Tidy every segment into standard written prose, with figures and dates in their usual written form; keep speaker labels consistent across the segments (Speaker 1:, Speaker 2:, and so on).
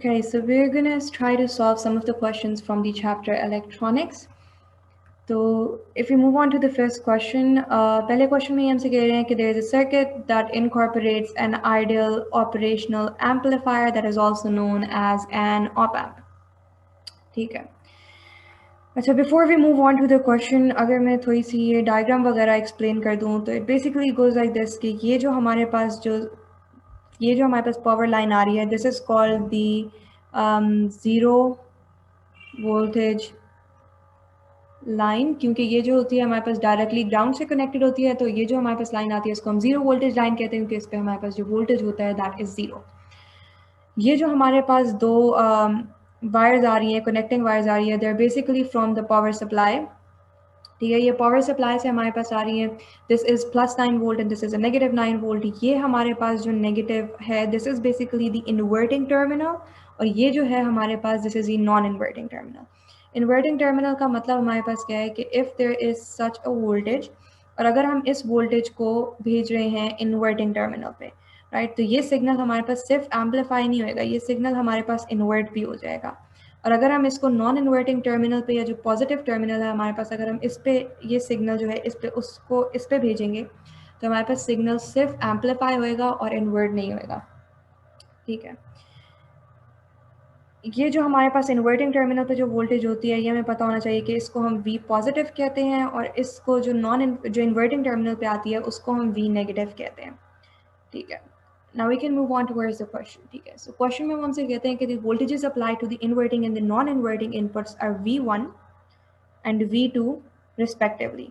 Speaker 1: Okay, so we're gonna try to solve some of the questions from the chapter electronics. So if we move on to the first question, पहले question में हमसे कह रहे हैं कि there is a circuit that incorporates an ideal operational amplifier that is also known as an op-amp. ठीक है. अच्छा, before we move on to the question, अगर मैं थोड़ी सी ये diagram वगैरह explain कर दूँ तो it basically goes like this कि ये जो हमारे पास पावर लाइन आ रही है, this is called the zero voltage line, क्योंकि ये जो होती है हमारे पास डायरेक्टली ग्राउंड से कनेक्टेड होती है, तो ये जो हमारे पास लाइन आती है इसको हम ज़ीरो वोल्टेज लाइन कहते हैं, क्योंकि इस पर हमारे पास जो वोल्टेज होता है दैट इज़ ज़ीरो. ये जो हमारे पास दो वायर्स आ रही हैं, कनेक्टिंग वायर्स आ रही है, they are basically from the power supply. ठीक है, ये पावर सप्लाई से हमारे पास आ रही है. This is +9 volt and this is a -9 volt. ये हमारे पास जो नेगेटिव है this is basically the inverting terminal, और ये जो है हमारे पास this is the non inverting terminal. Inverting terminal का मतलब हमारे पास क्या है कि if there is such a voltage, और अगर हम इस वोल्टेज को भेज रहे हैं इन्वर्टिंग टर्मिनल पे, राइट, तो ये सिग्नल हमारे पास सिर्फ एम्पलीफाई नहीं होएगा, ये सिग्नल हमारे पास इन्वर्ट भी हो जाएगा. और अगर हम इसको नॉन इन्वर्टिंग टर्मिनल पे, या जो पॉजिटिव टर्मिनल है हमारे पास, अगर हम इस पे ये सिग्नल जो है इस पे उसको इस पे भेजेंगे तो हमारे पास सिग्नल सिर्फ एम्पलीफाई होएगा और इन्वर्ट नहीं होएगा. ठीक है, ये जो हमारे पास इन्वर्टिंग टर्मिनल पे जो वोल्टेज होती है ये हमें पता होना चाहिए कि इसको हम V पॉजिटिव कहते हैं, और इसको जो जो इन्वर्टिंग टर्मिनल पे आती है उसको हम V नेगेटिव कहते हैं. ठीक है, now we can move on towards the question. ठीक है, so question में हम हमसे कहते हैं कि the voltages applied to the inverting and the non-inverting inputs are V1 and V2 respectively.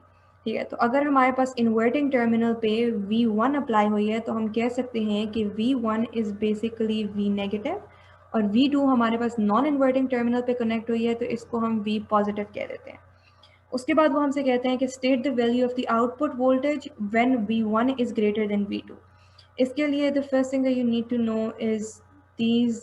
Speaker 1: ठीक है, तो अगर हमारे पास इन्वर्टिंग टर्मिनल पे V1 अप्लाई हुई है तो हम कह सकते हैं कि V1 is basically V negative, और V2 हमारे पास नॉन इन्वर्टिंग टर्मिनल पे कनेक्ट हुई है तो इसको हम V पॉजिटिव कह देते हैं. उसके बाद वो हमसे कहते हैं कि state the value of the output voltage when V1 is greater than V2. इसके लिए the first thing that you need to know is these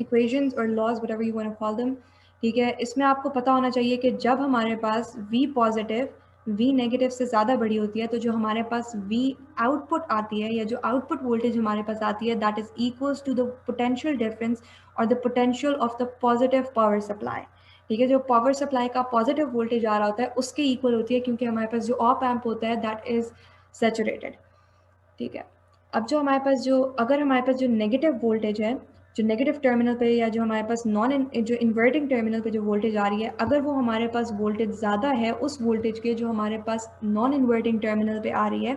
Speaker 1: equations और laws, whatever you want to call them. ठीक है, इसमें आपको पता होना चाहिए कि जब हमारे पास V पॉजिटिव V नेगेटिव से ज़्यादा बड़ी होती है तो जो हमारे पास V आउटपुट आती है, या जो आउटपुट वोल्टेज हमारे पास आती है, that is equals to the potential difference और the potential of the positive power supply. ठीक है, जो पावर सप्लाई का पॉजिटिव वोल्टेज आ रहा होता है उसके इक्वल होती है, क्योंकि हमारे पास जो ऑप एम्प होता है दैट इज सैचुरेटेड. ठीक है, अब जो हमारे पास अगर हमारे पास जो नेगेटिव वोल्टेज है, जो नेगेटिव टर्मिनल पे, या जो हमारे पास जो इन्वर्टिंग टर्मिनल पे जो वोल्टेज आ रही है, अगर वो हमारे पास वोल्टेज ज़्यादा है उस वोल्टेज के जो हमारे पास नॉन इन्वर्टिंग टर्मिनल पे आ रही है,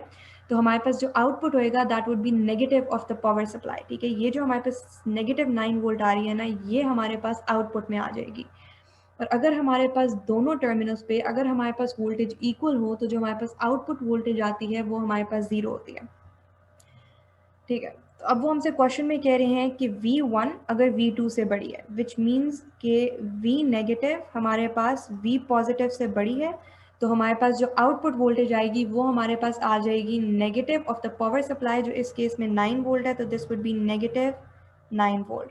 Speaker 1: तो हमारे पास जो आउटपुट होएगा that would be negative of the power supply. ठीक है, ये जो हमारे पास -9 वोल्ट आ रही है ना, ये हमारे पास आउटपुट में आ जाएगी. और अगर हमारे पास दोनों टर्मिनल्स पे अगर हमारे पास वोल्टेज इक्वल हो तो जो हमारे पास आउटपुट वोल्टेज आती है वो हमारे पास 0 होती है. ठीक है, तो अब वो हमसे क्वेश्चन में कह रहे हैं कि V1 अगर V2 से बड़ी है, विच मीन्स कि V नेगेटिव हमारे पास V पॉजिटिव से बड़ी है, तो हमारे पास जो आउटपुट वोल्टेज आएगी वो हमारे पास आ जाएगी negative of the power supply, जो इस केस में 9 वोल्ट है, तो दिस वुड बी -9 वोल्ट.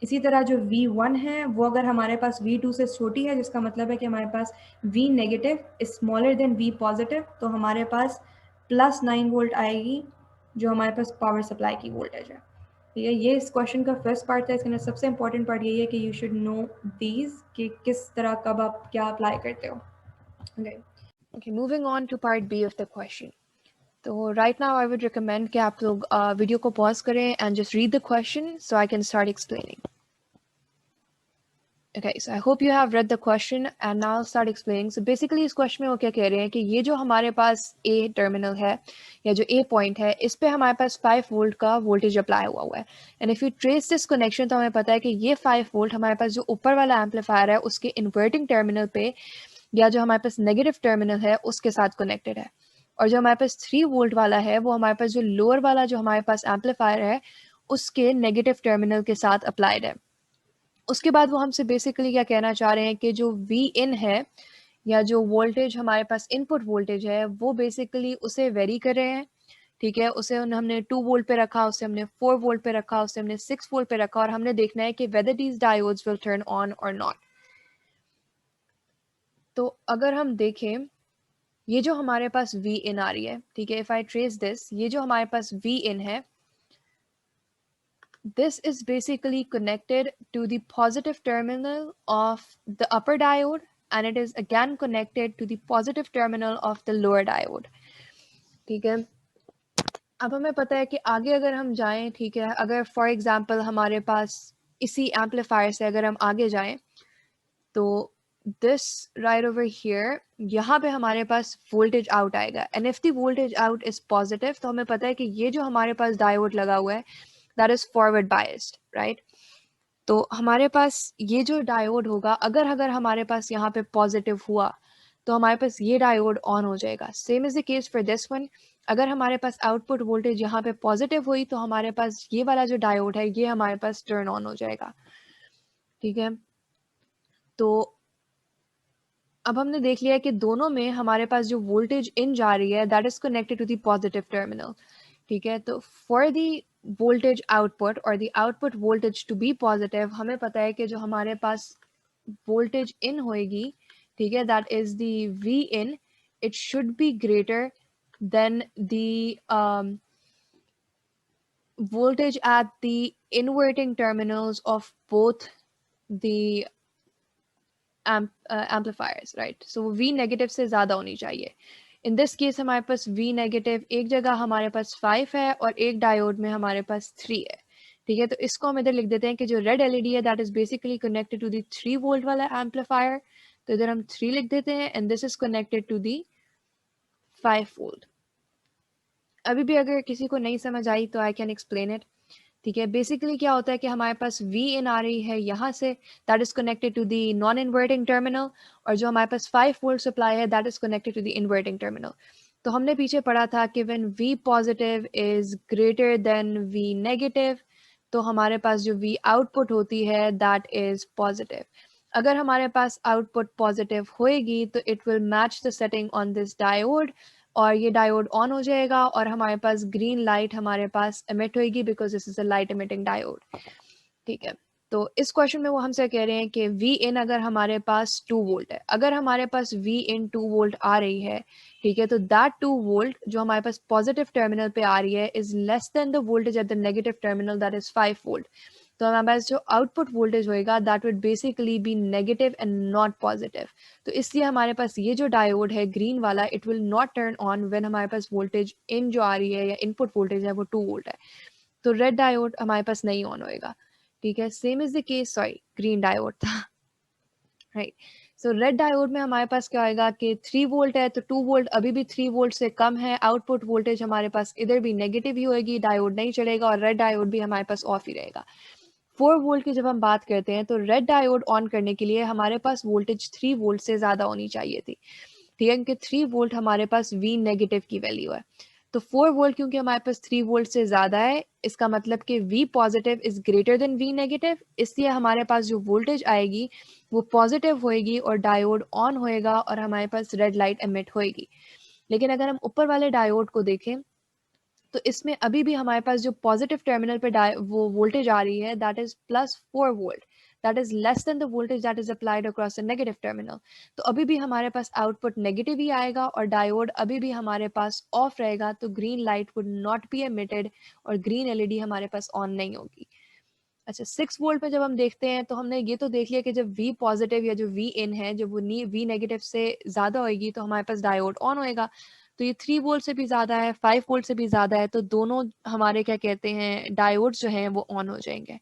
Speaker 1: इसी तरह जो V1 है वो अगर हमारे पास V2 से छोटी है, जिसका मतलब है कि हमारे पास V negative is smaller than V positive, तो हमारे पास +9 वोल्ट आएगी जो हमारे पास पावर सप्लाई की वोल्टेज है. ठीक है, ये इस क्वेश्चन का फर्स्ट पार्ट था. इसके अंदर सबसे इंपॉर्टेंट पार्ट यही है कि यू शुड नो दीज कि किस तरह कब आप क्या अप्लाई करते हो.
Speaker 2: Okay, moving on to part B of the question. तो right now I would recommend कि आप लोग वीडियो को पॉज करें and just read the question so I can start explaining. Okay, so I hope you have read the question and now I'll start explaining. So basically इस question में वो क्या कह रहे हैं कि ये जो हमारे पास A terminal है या जो A point है, इस पे हमारे पास 5 वोल्ट का वोल्टेज अप्लाई हुआ है. And if you trace this connection तो हमें पता है कि ये 5 वोल्ट हमारे पास जो ऊपर वाला एम्पलीफायर है उसके इन्वर्टिंग टर्मिनल पे या जो हमारे पास नेगेटिव टर्मिनल है उसके साथ कनेक्टेड है. और जो हमारे पास 3 वोल्ट वाला है वो हमारे पास जो लोअर वाला जो हमारे पास एम्पलीफायर है उसके नेगेटिव टर्मिनल के साथ अप्लाइड है. उसके बाद वो हमसे बेसिकली क्या कहना चाह रहे हैं कि जो वी इन है या जो वोल्टेज हमारे पास इनपुट वोल्टेज है वो बेसिकली उसे वेरी कर रहे हैं. ठीक है, उसे हमने 2 वोल्ट पे रखा, उसे हमने 4 वोल्ट पे रखा, उसे हमने 6 वोल्ट पे रखा, और हमने देखना है कि whether these diodes will turn on और नॉट. तो अगर हम देखें ये जो हमारे पास वी इन आ रही है, ठीक है, इफ आई ट्रेस दिस, ये जो हमारे पास वी इन है this is basically connected to the positive terminal of the upper diode, and it is again connected to the positive terminal of the lower diode. ठीक है, अब हमें पता है कि आगे अगर हम जाएं, ठीक है, अगर फॉर एग्जांपल हमारे पास इसी एम्पलीफायर से अगर हम आगे जाएं तो दिस राइट ओवर हियर, यहाँ पे हमारे पास वोल्टेज आउट आएगा, and if the voltage out is positive तो हमें पता है कि ये जो हमारे पास डायोड लगा हुआ है that is forward biased, right. तो हमारे पास ये जो डायोड होगा, अगर अगर हमारे पास यहाँ पे पॉजिटिव हुआ तो हमारे पास ये डायोड ऑन हो जाएगा। Same is the case for this one, अगर हमारे पास आउटपुट वोल्टेज यहाँ पे पॉजिटिव हुई तो हमारे पास ये वाला जो डायोड है ये हमारे पास टर्न ऑन हो जाएगा, ठीक है। तो अब हमने देख लिया कि दोनों में हमारे पास जो वोल्टेज इन जा रही है that is connected to the positive terminal, ठीक है। तो फॉर द वोल्टेज आउटपुट और the output voltage to be positive, हमें पता है कि जो हमारे पास वोल्टेज इन होएगी, ठीक है, that is the V in, it should be greater than the voltage at the inverting terminals of both the amplifiers, right? So V negative से ज़्यादा होनी चाहिए। इन दिस केस हमारे पास V नेगेटिव एक जगह हमारे पास 5 है और एक डायोड में हमारे पास 3 है, ठीक है। तो इसको हम इधर लिख देते हैं कि जो रेड एलईडी है that is basically connected to the 3 volt वाला एम्पलीफायर, तो इधर हम 3 लिख देते हैं, and this is connected to the 5 volt. अभी भी अगर किसी को नहीं समझ आई तो आई कैन एक्सप्लेन इट, ठीक है। बेसिकली क्या होता है कि हमारे पास वी इन आ रही है यहाँ से, that is connected to the non inverting terminal, और जो हमारे पास 5 वोल्ट सप्लाई है that is connected to the inverting terminal. तो हमने पीछे पढ़ा था कि when V positive is greater than V negative तो हमारे पास जो वी आउटपुट होती है दैट इज पॉजिटिव। अगर हमारे पास आउटपुट पॉजिटिव होएगी तो it will match the setting on this diode, और ये डायोड ऑन हो जाएगा और हमारे पास ग्रीन लाइट हमारे पास एमिट होएगी because this is a light emitting diode, ठीक है। तो इस क्वेश्चन में वो हमसे कह रहे हैं कि वी इन अगर हमारे पास 2 वोल्ट है, अगर हमारे पास वी इन 2 वोल्ट आ रही है, ठीक है, तो दैट 2 वोल्ट जो हमारे पास पॉजिटिव टर्मिनल पे आ रही है is less than the voltage at the negative terminal that is 5 volt. तो हमारे पास जो आउटपुट वोल्टेज होएगा that would basically be negative and not positive. तो इसलिए हमारे पास ये जो डायोड है ग्रीन वाला it will not turn on when हमारे पास वोल्टेज इन जो आ रही है या इनपुट वोल्टेज है वो 2 वोल्ट है। तो रेड डायोड हमारे पास नहीं ऑन होएगा, ठीक है। Same is the case, sorry green diode था, राइट। सो रेड डायोड में हमारे पास क्या आएगा कि 3 वोल्ट है तो 2 वोल्ट अभी भी 3 वोल्ट से कम है, आउटपुट वोल्टेज हमारे पास इधर भी नेगेटिव ही होएगी, डायोड नहीं चलेगा और रेड डायोड भी हमारे पास ऑफ ही रहेगा। 4 वोल्ट की जब हम बात करते हैं तो रेड डायोड ऑन करने के लिए हमारे पास वोल्टेज 3 वोल्ट से ज़्यादा होनी चाहिए थी, ठीक है, क्योंकि 3 वोल्ट हमारे पास वी नेगेटिव की वैल्यू है। तो 4 वोल्ट क्योंकि हमारे पास 3 वोल्ट से ज़्यादा है, इसका मतलब कि V positive is greater than V negative, इसलिए हमारे पास जो वोल्टेज आएगी वो पॉजिटिव होएगी और डायोड ऑन होएगा और हमारे पास रेड लाइट एमिट होएगी। लेकिन अगर हम ऊपर वाले डायोड को देखें तो इसमें अभी भी हमारे पास जो पॉजिटिव टर्मिनल पे वो वोल्टेज आ रही है that is +4 volt, that is less than the voltage that is applied across the negative terminal. तो अभी भी हमारे पास आउटपुट नेगेटिव ही आएगा और डायोड अभी भी हमारे पास ऑफ रहेगा, तो green light would not be emitted और ग्रीन एलईडी हमारे पास ऑन नहीं होगी। अच्छा, 6 वोल्ट में जब हम देखते हैं तो हमने ये तो देख लिया कि जब V पॉजिटिव या जो V इन है जब वो V नेगेटिव से ज़्यादा होएगी तो हमारे पास डायोड ऑन होएगा। तो ये 3 वोल्ट से भी ज़्यादा है, 5 वोल्ट से भी ज़्यादा है, तो दोनों हमारे क्या कहते हैं डायोड्स जो हैं वो ऑन हो जाएंगे।